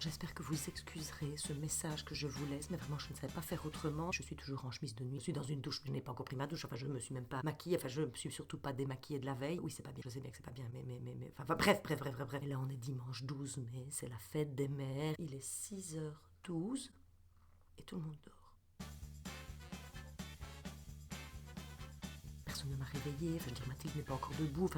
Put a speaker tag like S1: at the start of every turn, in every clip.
S1: j'espère que vous excuserez ce message que je vous laisse, mais vraiment je ne savais pas faire autrement. Je suis toujours en chemise de nuit, je suis dans une douche, je n'ai pas encore pris ma douche, enfin je me suis même pas maquillée, enfin je me suis surtout pas démaquillée de la veille. Oui c'est pas bien, je sais bien que c'est pas bien, mais, enfin bref. Et là on est dimanche 12 mai, c'est la fête des mères, il est 6h12 et tout le monde dort. Personne ne m'a réveillée, enfin je veux dire Mathilde n'est pas encore debout,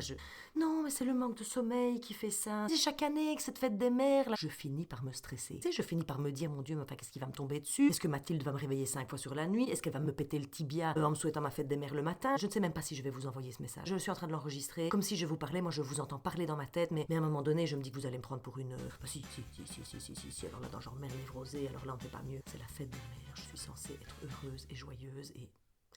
S1: Non mais c'est le manque de sommeil qui fait ça. C'est chaque année que cette fête des mères là. Je finis par me stresser. Tu sais, je finis par me dire mon Dieu, mais enfin qu'est-ce qui va me tomber dessus? Est-ce que Mathilde va me réveiller 5 fois sur la nuit? Est-ce qu'elle va me péter le tibia en me souhaitant ma fête des mères le matin? Je ne sais même pas si je vais vous envoyer ce message. Je suis en train de l'enregistrer, comme si je vous parlais, moi je vous entends parler dans ma tête, mais à un moment donné je me dis que vous allez me prendre pour une... Si, alors là dans genre mère névrosée, alors là on ne fait pas mieux. C'est la fête des mères, je suis censée être heureuse et joyeuse et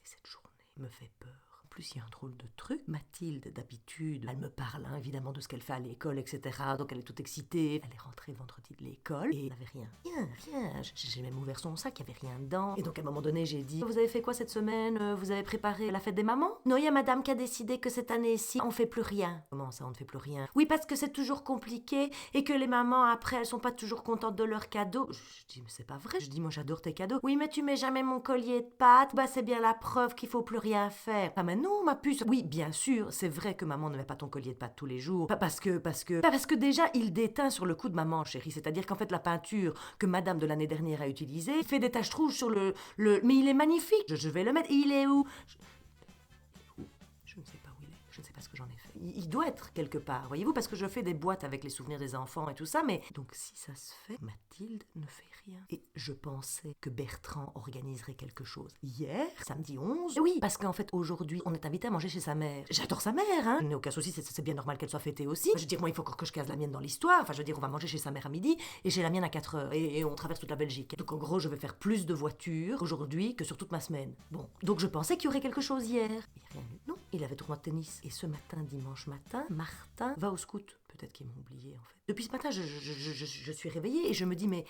S1: cette journée me fait peur. En plus, il y a un drôle de truc. Mathilde, d'habitude, elle me parle évidemment de ce qu'elle fait à l'école, etc. Donc elle est toute excitée. Elle est rentrée vendredi de l'école et il n'y avait rien. Rien. J'ai même ouvert son sac, il n'y avait rien dedans. Et donc à un moment donné, j'ai dit: vous avez fait quoi cette semaine? Vous avez préparé la fête des mamans? Non, il y a madame qui a décidé que cette année-ci, on fait plus rien. Comment ça, on ne fait plus rien? Oui, parce que c'est toujours compliqué et que les mamans, après, elles sont pas toujours contentes de leurs cadeaux. Je dis: mais c'est pas vrai. Je dis: moi j'adore tes cadeaux. Oui, mais tu mets jamais mon collier de pâtes. Bah, c'est bien la preuve qu'il faut plus rien faire. Ah, mais non, ma puce. Oui, bien sûr, c'est vrai que maman ne met pas ton collier de pâtes tous les jours. Pas parce que déjà, il déteint sur le cou de maman, chérie. C'est-à-dire qu'en fait, la peinture que madame de l'année dernière a utilisée fait des taches rouges sur le... Mais il est magnifique. Je vais le mettre. Et il est où? Je ne sais pas où il est. Je ne sais pas ce que j'en ai fait. Il doit être quelque part, voyez-vous, parce que je fais des boîtes avec les souvenirs des enfants et tout ça, mais... Donc si ça se fait, Mathilde ne fait rien. Et je pensais que Bertrand organiserait quelque chose. Hier, samedi 11... Oui, parce qu'en fait, aujourd'hui, on est invité à manger chez sa mère. J'adore sa mère, hein. Je n'ai aucun souci, c'est bien normal qu'elle soit fêtée aussi. Je veux dire, moi, il faut encore que je case la mienne dans l'histoire. Enfin, je veux dire, on va manger chez sa mère à midi et j'ai la mienne à 4h. Et on traverse toute la Belgique. Donc en gros, je vais faire plus de voitures aujourd'hui que sur toute ma semaine. Bon, donc je pensais qu'il y aurait quelque chose hier. Il n'y a rien eu. Non, il avait tournoi de tennis. Et ce matin, dimanche matin, Martin va au scout. Peut-être qu'ils m'ont oublié en fait. Depuis ce matin, je suis réveillée et je me dis mais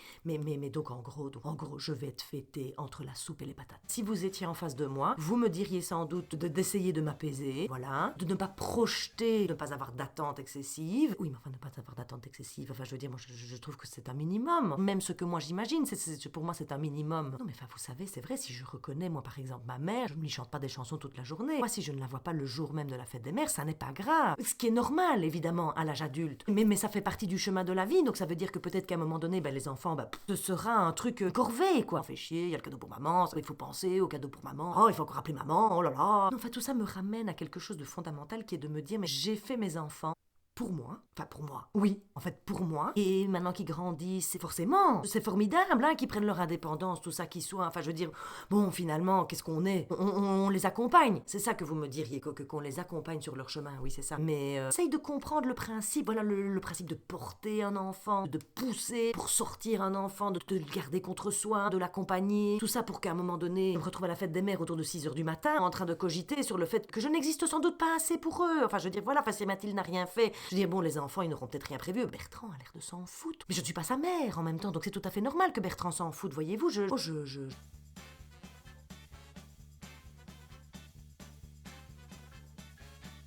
S1: donc en gros, je vais être fêtée entre la soupe et les patates. Si vous étiez en face de moi, vous me diriez sans doute d'essayer de m'apaiser, voilà, de ne pas projeter, de ne pas avoir d'attente excessive. Oui, mais enfin, ne pas avoir d'attente excessive, enfin, je veux dire, moi, je trouve que c'est un minimum. Même ce que moi j'imagine, pour moi, c'est un minimum. Non, mais enfin, vous savez, c'est vrai, si je reconnais, moi, par exemple, ma mère, je ne lui chante pas des chansons toute la journée. Moi, si je ne la vois pas le jour même de la fête des mères, ça n'est pas grave. Ce qui est normal, évidemment, à l'âge adulte. Mais ça fait partie du chemin de la vie, donc ça veut dire que peut-être qu'à un moment donné, les enfants, ce sera un truc corvée, quoi. On fait chier, il y a le cadeau pour maman, il faut penser au cadeau pour maman. Oh, il faut encore appeler maman, oh là là. Enfin, tout ça me ramène à quelque chose de fondamental qui est de me dire, mais j'ai fait mes enfants pour moi, oui, en fait pour moi, et maintenant qu'ils grandissent, c'est formidable, qu'ils prennent leur indépendance, tout ça, qu'ils soient, enfin je veux dire, bon finalement, qu'est-ce qu'on est? On les accompagne, c'est ça que vous me diriez, qu'on les accompagne sur leur chemin, oui c'est ça, mais essaye de comprendre le principe, voilà le principe de porter un enfant, de pousser pour sortir un enfant, de le garder contre soi, de l'accompagner, tout ça pour qu'à un moment donné, je me retrouve à la fête des mères autour de 6h du matin, en train de cogiter sur le fait que je n'existe sans doute pas assez pour eux, enfin je veux dire, voilà, si Mathilde n'a rien fait, je veux dire, bon, les enfants, ils n'auront peut-être rien prévu. Bertrand a l'air de s'en foutre. Mais je ne suis pas sa mère en même temps, donc c'est tout à fait normal que Bertrand s'en foute, voyez-vous,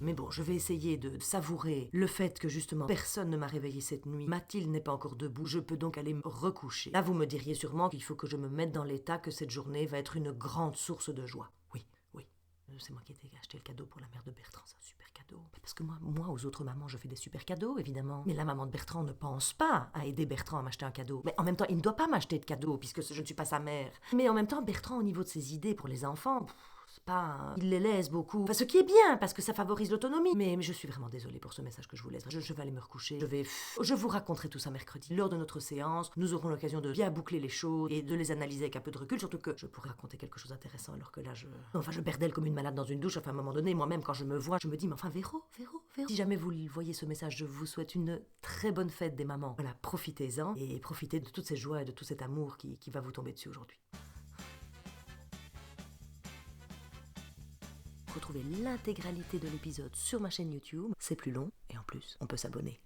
S1: Mais bon, je vais essayer de savourer le fait que justement personne ne m'a réveillée cette nuit. Mathilde n'est pas encore debout, je peux donc aller me recoucher. Là, vous me diriez sûrement qu'il faut que je me mette dans l'état que cette journée va être une grande source de joie. Oui. C'est moi qui ai acheté le cadeau pour la mère de Bertrand, c'est un super cadeau. Parce que moi, aux autres mamans, je fais des super cadeaux, évidemment. Mais la maman de Bertrand ne pense pas à aider Bertrand à m'acheter un cadeau. Mais en même temps, il ne doit pas m'acheter de cadeau, puisque je ne suis pas sa mère. Mais en même temps, Bertrand, au niveau de ses idées pour les enfants... il les laisse beaucoup. Enfin, ce qui est bien, parce que ça favorise l'autonomie. Mais je suis vraiment désolée pour ce message que je vous laisse. Je vais aller me recoucher. Je vous raconterai tout ça mercredi. Lors de notre séance, nous aurons l'occasion de bien boucler les choses et de les analyser avec un peu de recul. Surtout que je pourrais raconter quelque chose d'intéressant alors que là, je berdelle comme une malade dans une douche. Enfin, à un moment donné, moi-même, quand je me vois, je me dis, mais enfin, Véro. Si jamais vous voyez ce message, je vous souhaite une très bonne fête des mamans. Voilà, profitez-en et profitez de toutes ces joies et de tout cet amour qui va vous tomber dessus aujourd'hui. Retrouvez l'intégralité de l'épisode sur ma chaîne YouTube. C'est plus long et en plus, on peut s'abonner.